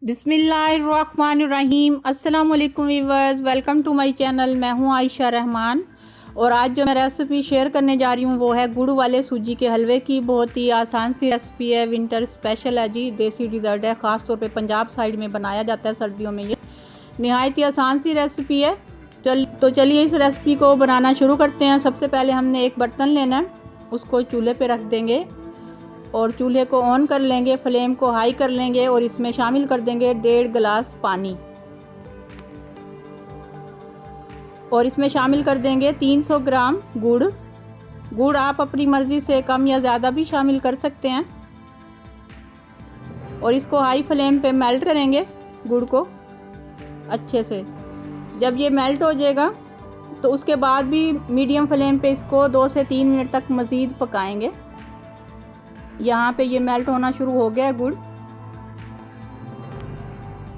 बिस्मिल्लाहिर्रहमानिर्रहीम। अस्सलाम वालेकुम viewers, welcome to my channel. मैं हूं आयशा रहमान और आज जो मैं रेसिपी शेयर करने जा रही हूं वो है गुड़ वाले सूजी के हलवे की। बहुत ही आसान सी रेसिपी है, विंटर स्पेशल है जी, देसी डिज़र्ट है। ख़ास तौर पे पंजाब साइड में बनाया जाता है सर्दियों में। ये नहायत ही आसान सी रेसिपी है। चलिए इस रेसिपी को बनाना शुरू करते हैं। सबसे पहले हमने एक बर्तन लेना है, उसको चूल्हे पर रख देंगे और चूल्हे को ऑन कर लेंगे, फ्लेम को हाई कर लेंगे और इसमें शामिल कर देंगे 1.5 गिलास पानी और इसमें शामिल कर देंगे 300 ग्राम गुड़। गुड़ आप अपनी मर्ज़ी से कम या ज़्यादा भी शामिल कर सकते हैं और इसको हाई फ्लेम पे मेल्ट करेंगे गुड़ को अच्छे से। जब ये मेल्ट हो जाएगा तो उसके बाद भी मीडियम फ्लेम पे इसको 2 से 3 मिनट तक मज़ीद पकाएंगे। यहाँ पे ये मेल्ट होना शुरू हो गया है गुड़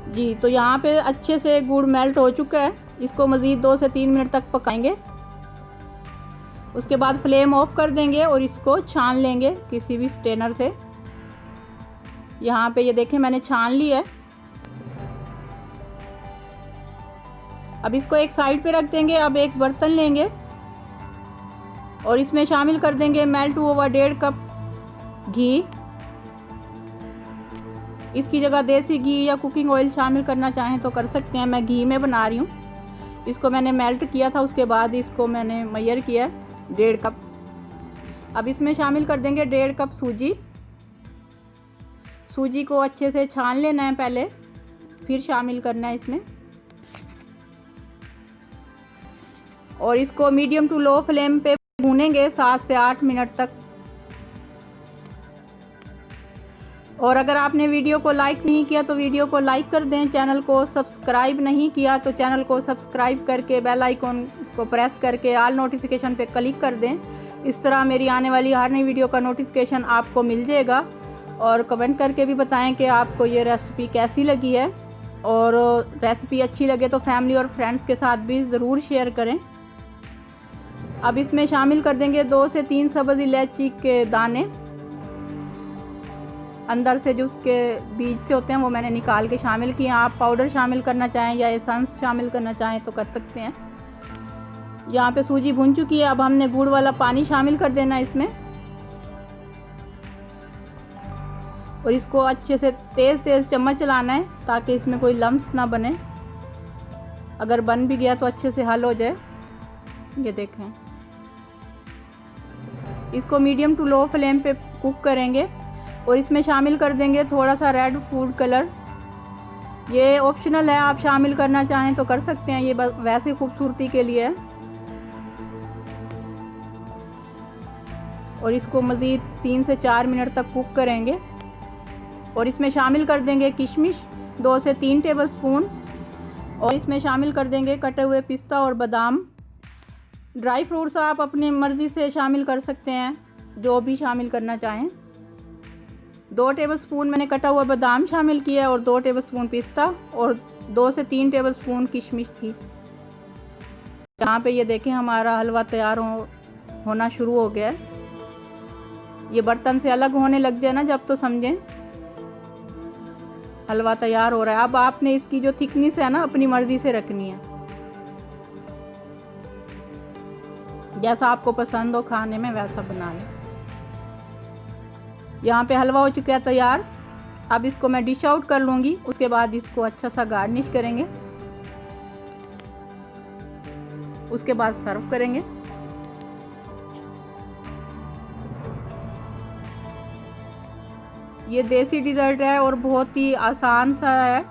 जी, तो यहाँ पे अच्छे से गुड़ मेल्ट हो चुका है। इसको मज़ीद 2 से 3 मिनट तक पकाएंगे। उसके बाद फ्लेम ऑफ कर देंगे और इसको छान लेंगे किसी भी स्ट्रेनर से। यहाँ पे ये देखें मैंने छान लिया है। अब इसको एक साइड पे रख देंगे। अब एक बर्तन लेंगे और इसमें शामिल कर देंगे मेल्ट हुआ 1.5 कप घी। इसकी जगह देसी घी या कुकिंग ऑयल शामिल करना चाहें तो कर सकते हैं। मैं घी में बना रही हूँ। इसको मैंने मेल्ट किया था, उसके बाद इसको मैंने मेजर किया 1.5 कप। अब इसमें शामिल कर देंगे 1.5 कप सूजी। सूजी को अच्छे से छान लेना है पहले, फिर शामिल करना है इसमें और इसको मीडियम टू लो फ्लेम पे भूनेंगे 7 से 8 मिनट तक। और अगर आपने वीडियो को लाइक नहीं किया तो वीडियो को लाइक कर दें। चैनल को सब्सक्राइब नहीं किया तो चैनल को सब्सक्राइब करके बेल आइकॉन को प्रेस करके ऑल नोटिफिकेशन पे क्लिक कर दें। इस तरह मेरी आने वाली हर नई वीडियो का नोटिफिकेशन आपको मिल जाएगा। और कमेंट करके भी बताएं कि आपको ये रेसिपी कैसी लगी है और रेसिपी अच्छी लगे तो फैमिली और फ्रेंड्स के साथ भी ज़रूर शेयर करें। अब इसमें शामिल कर देंगे 2 से 3 सब्ज़ इलायची के दाने। अंदर से जो उसके बीज से होते हैं वो मैंने निकाल के शामिल किए। आप पाउडर शामिल करना चाहें या एसेंस शामिल करना चाहें तो कर सकते हैं। यहाँ पे सूजी भुन चुकी है। अब हमने गुड़ वाला पानी शामिल कर देना इसमें और इसको अच्छे से तेज़ चम्मच चलाना है ताकि इसमें कोई लम्स ना बने। अगर बन भी गया तो अच्छे से हल हो जाए। ये देखें, इसको मीडियम टू लो फ्लेम पे कुक करेंगे और इसमें शामिल कर देंगे थोड़ा सा रेड फूड कलर। ये ऑप्शनल है, आप शामिल करना चाहें तो कर सकते हैं, ये वैसे खूबसूरती के लिए है। और इसको मज़ीद 3 से 4 मिनट तक कुक करेंगे और इसमें शामिल कर देंगे किशमिश 2 से 3 टेबलस्पून और इसमें शामिल कर देंगे कटे हुए पिस्ता और बादाम। ड्राई फ्रूट्स आप अपनी मर्ज़ी से शामिल कर सकते हैं, जो भी शामिल करना चाहें। 2 टेबलस्पून मैंने कटा हुआ बादाम शामिल किया और 2 टेबलस्पून पिस्ता और 2 से 3 टेबलस्पून किशमिश थी। यहाँ पे ये देखें हमारा हलवा तैयार होना शुरू हो गया है। ये बर्तन से अलग होने लग जाए ना जब, तो समझें हलवा तैयार हो रहा है। अब आपने इसकी जो थिकनेस है ना अपनी मर्ज़ी से रखनी है, जैसा आपको पसंद हो खाने में वैसा बना लें। यहाँ पे हलवा हो चुका है तैयार। अब इसको मैं डिश आउट कर लूँगी, उसके बाद इसको अच्छा सा गार्निश करेंगे, उसके बाद सर्व करेंगे। ये देसी डिज़र्ट है और बहुत ही आसान सा है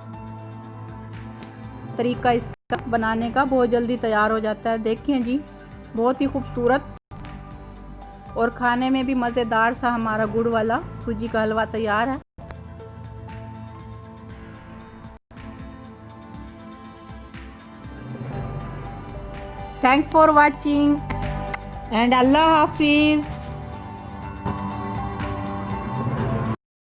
तरीका इसका बनाने का, बहुत जल्दी तैयार हो जाता है। देखिए जी, बहुत ही खूबसूरत और खाने में भी मज़ेदार सा हमारा गुड़ वाला सूजी का हलवा तैयार है। थैंक्स फॉर वाचिंग एंड अल्लाह हाफिज़।